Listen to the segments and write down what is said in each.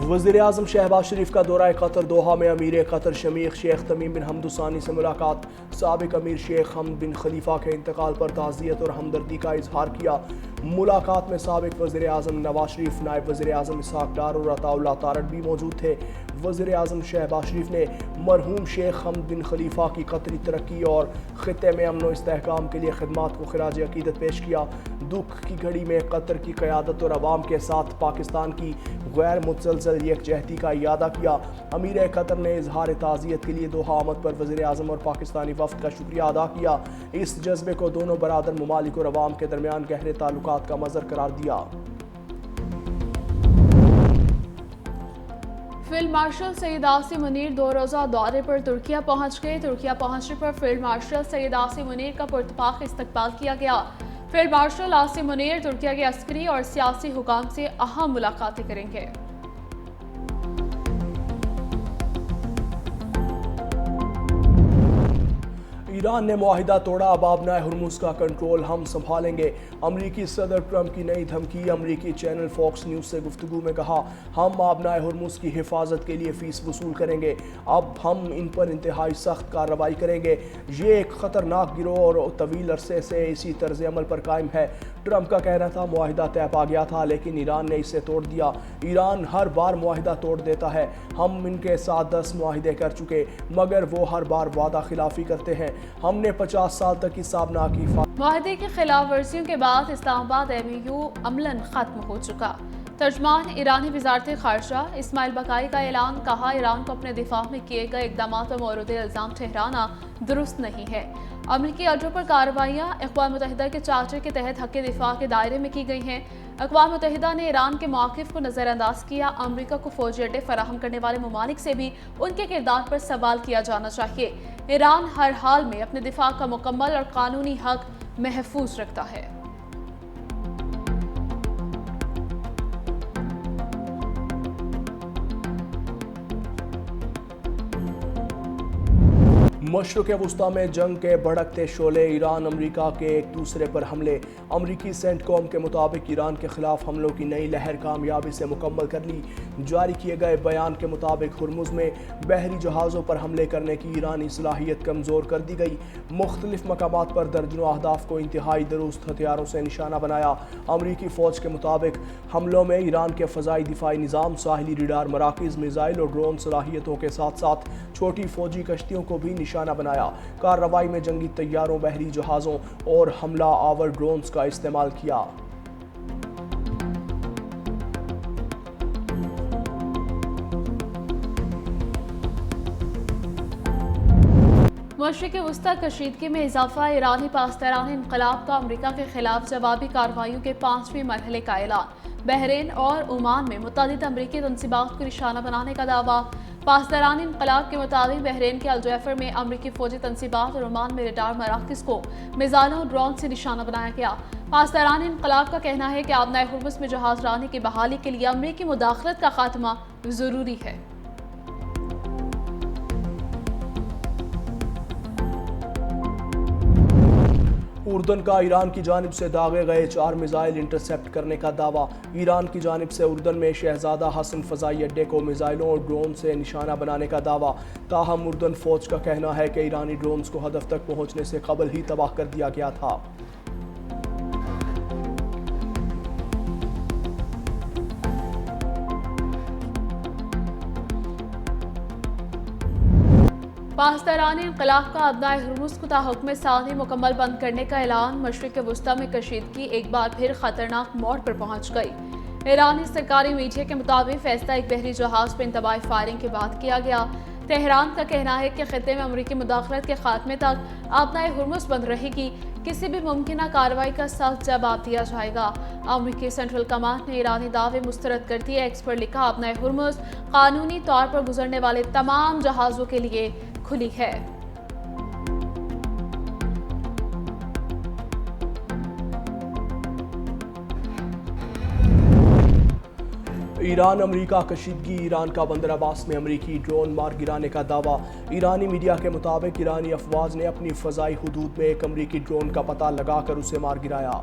وزیر اعظم شہباز شریف کا دورہ قطر دوحہ میں امیر قطر شمیخ شیخ تمیم بن حمد ثانی سے ملاقات، سابق امیر شیخ حمد بن خلیفہ کے انتقال پر تعزیت اور ہمدردی کا اظہار کیا۔ ملاقات میں سابق وزیر اعظم نواز شریف، نائب وزیر اعظم اسحاق ڈار اور عطاء اللہ تارڑ بھی موجود تھے۔ وزیر اعظم شہباز شریف نے مرحوم شیخ حمد بن خلیفہ کی قطری ترقی اور خطے میں امن و استحکام کے لیے خدمات کو خراج عقیدت پیش کیا۔ دکھ کی گھڑی میں قطر کی قیادت اور عوام کے ساتھ پاکستان کی غیر متزلزل یکجہتی کا اعادہ کیا۔ امیر قطر نے اظہار تعزیت کے لیے دوحہ آمد پر وزیر اعظم اور پاکستانی وفد کا شکریہ ادا کیا۔ اس جذبے کو دونوں برادر ممالک اور عوام کے درمیان گہرے تعلقات کا مظہر قرار دیا۔ فیلڈ مارشل سید عاصم منیر 2 روزہ دورے پر ترکیہ پہنچ گئے۔ ترکیہ پہنچنے پر فیلڈ مارشل سید عاصم منیر کا پرتپاک استقبال کیا گیا۔ فیلڈ مارشل عاصم منیر ترکیہ کے عسکری اور سیاسی حکام سے اہم ملاقاتیں کریں گے۔ ایران نے معاہدہ توڑا، اب آبنائے ہرمز کا کنٹرول ہم سنبھالیں گے۔ امریکی صدر ٹرمپ کی نئی دھمکی۔ امریکی چینل فاکس نیوز سے گفتگو میں کہا، ہم آبنائے ہرمز کی حفاظت کے لیے فیس وصول کریں گے، اب ہم ان پر انتہائی سخت کارروائی کریں گے۔ یہ ایک خطرناک گروہ اور طویل عرصے سے اسی طرز عمل پر قائم ہے۔ ٹرمپ کا کہنا تھا معاہدہ طے پا گیا تھا لیکن ایران نے اسے توڑ دیا۔ ایران ہر بار معاہدہ توڑ دیتا ہے، ہم ان کے ساتھ 10 معاہدے کر چکے مگر وہ ہر بار وعدہ خلافی کرتے ہیں۔ ہم نے 50 سال تک حساب نہ کی۔ معاہدے کی خلاف ورزیوں کے بعد اسلام آباد MOU عملاً ختم ہو چکا۔ ترجمان ایرانی وزارت خارجہ اسماعیل بقائی کا اعلان، کہا ایران کو اپنے دفاع میں کیے گئے اقدامات پر مورد الزام ٹھہرانا درست نہیں ہے۔ امریکی اڈوں پر کارروائیاں اقوام متحدہ کے چارٹر کے تحت حق دفاع کے دائرے میں کی گئی ہیں۔ اقوام متحدہ نے ایران کے موقف کو نظر انداز کیا۔ امریکہ کو فوجی اڈے فراہم کرنے والے ممالک سے بھی ان کے کردار پر سوال کیا جانا چاہیے۔ ایران ہر حال میں اپنے دفاع کا مکمل اور قانونی حق محفوظ رکھتا ہے۔ مشرق وسطیٰ میں جنگ کے بھڑکتے شعلے، ایران امریکہ کے ایک دوسرے پر حملے۔ امریکی سینٹ کوم کے مطابق ایران کے خلاف حملوں کی نئی لہر کامیابی سے مکمل کر لی۔ جاری کیے گئے بیان کے مطابق ہرمز میں بحری جہازوں پر حملے کرنے کی ایرانی صلاحیت کمزور کر دی گئی۔ مختلف مقامات پر درجنوں اہداف کو انتہائی درست ہتھیاروں سے نشانہ بنایا۔ امریکی فوج کے مطابق حملوں میں ایران کے فضائی دفاعی نظام، ساحلی ریڈار مراکز، میزائل اور ڈرون صلاحیتوں کے ساتھ ساتھ چھوٹی فوجی کشتیوں کو بھی نشانہ بنایا۔ کارروائی میں جنگی طیاروں، بحری جہازوں اور حملہ آور ڈرونز کا استعمال کیا۔ مشرق وسطیٰ کشیدگی میں اضافہ، ایرانی پاسداران انقلاب کا امریکہ کے خلاف جوابی کارروائیوں کے 5ویں مرحلے کا اعلان۔ بحرین اور عمان میں متعدد امریکی تنصیبات کو نشانہ بنانے کا دعویٰ۔ پاسداران انقلاب کے مطابق بحرین کے الجیفر میں امریکی فوجی تنصیبات اور عمان میں ریڈار مراکز کو میزائلوں اور ڈرون سے نشانہ بنایا گیا۔ پاسداران انقلاب کا کہنا ہے کہ آبنائے ہرمز میں جہاز رانی کی بحالی کے لیے امریکی مداخلت کا خاتمہ ضروری ہے۔ اردن کا ایران کی جانب سے داغے گئے 4 میزائل انٹرسیپٹ کرنے کا دعویٰ۔ ایران کی جانب سے اردن میں شہزادہ حسن فضائی اڈے کو میزائلوں اور ڈرون سے نشانہ بنانے کا دعویٰ۔ تاہم اردن فوج کا کہنا ہے کہ ایرانی ڈرونز کو ہدف تک پہنچنے سے قبل ہی تباہ کر دیا گیا تھا۔ پاسداران انقلاب کا آبنائے ہرمز کو تاحکم ثانی مکمل بند کرنے کا اعلان۔ مشرق وسطیٰ میں کشیدگی ایک بار پھر خطرناک موڑ پر پہنچ گئی۔ ایرانی سرکاری میڈیا کے مطابق فیصلہ ایک بحری جہاز پر انتباہی فائرنگ کے بعد کیا گیا۔ تہران کا کہنا ہے کہ خطے میں امریکی مداخلت کے خاتمے تک آبنائے ہرمز بند رہے گی۔ کسی بھی ممکنہ کارروائی کا سخت جواب دیا جائے گا۔ امریکی سینٹرل کمانڈ نے ایرانی دعوے مسترد کر دیے۔ ایکس پر لکھا، آبنائے ہرمز قانونی طور پر گزرنے والے تمام جہازوں کے لیے کھلی ہے۔ ایران امریکہ کشیدگی، ایران کا بندر عباس میں امریکی ڈرون مار گرانے کا دعویٰ۔ ایرانی میڈیا کے مطابق ایرانی افواج نے اپنی فضائی حدود میں ایک امریکی ڈرون کا پتہ لگا کر اسے مار گرایا۔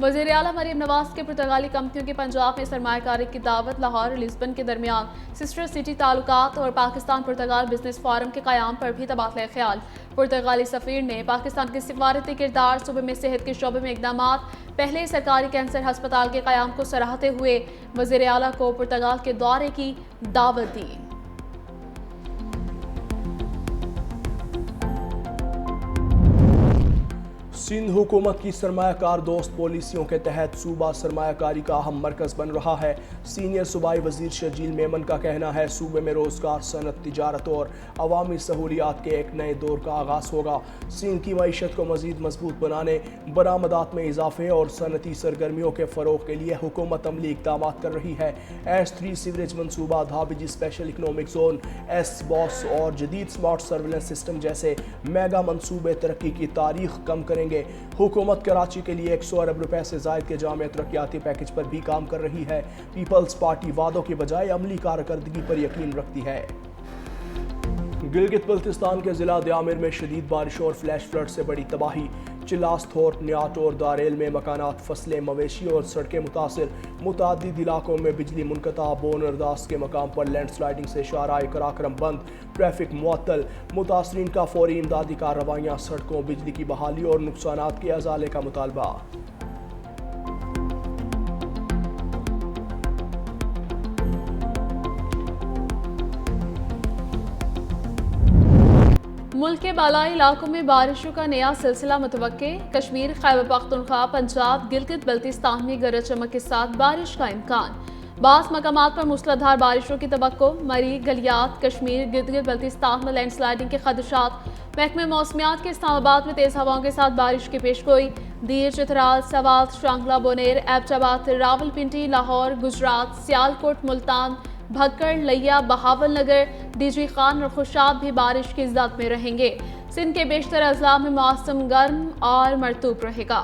وزیر اعلیٰ مریم نواز کے پرتگالی کمپنیوں کے پنجاب میں سرمایہ کاری کی دعوت، لاہور اور لسبن کے درمیان سسٹر سٹی تعلقات اور پاکستان پرتگال بزنس فورم کے قیام پر بھی تبادلہ خیال۔ پرتگالی سفیر نے پاکستان کے سفارتی کردار، صوبے میں صحت کے شعبے میں اقدامات، پہلے سرکاری کینسر ہسپتال کے قیام کو سراہتے ہوئے وزیر اعلیٰ کو پرتگال کے دورے کی دعوت دی۔ سندھ حکومت کی سرمایہ کار دوست پالیسیوں کے تحت صوبہ سرمایہ کاری کا اہم مرکز بن رہا ہے۔ سینئر صوبائی وزیر شرجیل میمن کا کہنا ہے صوبے میں روزگار، صنعت، تجارت اور عوامی سہولیات کے ایک نئے دور کا آغاز ہوگا۔ سندھ کی معیشت کو مزید مضبوط بنانے، برآمدات میں اضافے اور صنعتی سرگرمیوں کے فروغ کے لیے حکومت عملی اقدامات کر رہی ہے۔ S3 سیوریج منصوبہ، دھابجی اسپیشل اکنامک زون، S-BOS اور جدید سمارٹ سرویلنس سسٹم جیسے میگا منصوبے ترقی کی تاریخ کم کریں گے۔ حکومت کراچی کے لیے 100 ارب روپے سے زائد کے جامع ترقیاتی پیکج پر بھی کام کر رہی ہے۔ پیپلز پارٹی وعدوں کے بجائے عملی کارکردگی پر یقین رکھتی ہے۔ گلگت بلتستان کے ضلع دیامر میں شدید بارشوں اور فلیش فلڈ سے بڑی تباہی۔ چلاس، تھورٹ، نیاٹ اور داریل میں مکانات، فصلیں، مویشی اور سڑکیں متاثر۔ متعدد علاقوں میں بجلی منقطع، بون ارداس کے مقام پر لینڈ سلائیڈنگ سے شاہراہ قراقرم بند، ٹریفک معطل۔ متاثرین کا فوری امدادی کارروائیاں، سڑکوں، بجلی کی بحالی اور نقصانات کے ازالے کا مطالبہ۔ ملک کے بالائی علاقوں میں بارشوں کا نیا سلسلہ متوقع۔ کشمیر، خیبر پختونخوا، پنجاب، گلگت بلتستان میں گرج چمک کے ساتھ بارش کا امکان۔ بعض مقامات پر موسلادھار بارشوں کی توقع۔ مری، گلیات، کشمیر، گلگت بلتستان میں لینڈ سلائیڈنگ کے خدشات۔ محکمہ موسمیات کے اسلام آباد میں تیز ہواؤں کے ساتھ بارش کی پیشگوئی۔ دیر، چترال، سوات، شانگلہ، بونیر، ایبٹ آباد، راولپنڈی، لاہور، گجرات، سیالکوٹ، ملتان، بھکر، لیا، بہاول نگر، ڈی جی خان اور خوشاب بھی بارش کی زد میں رہیں گے۔ سندھ کے بیشتر اضلاع میں موسم گرم اور مرطوب رہے گا۔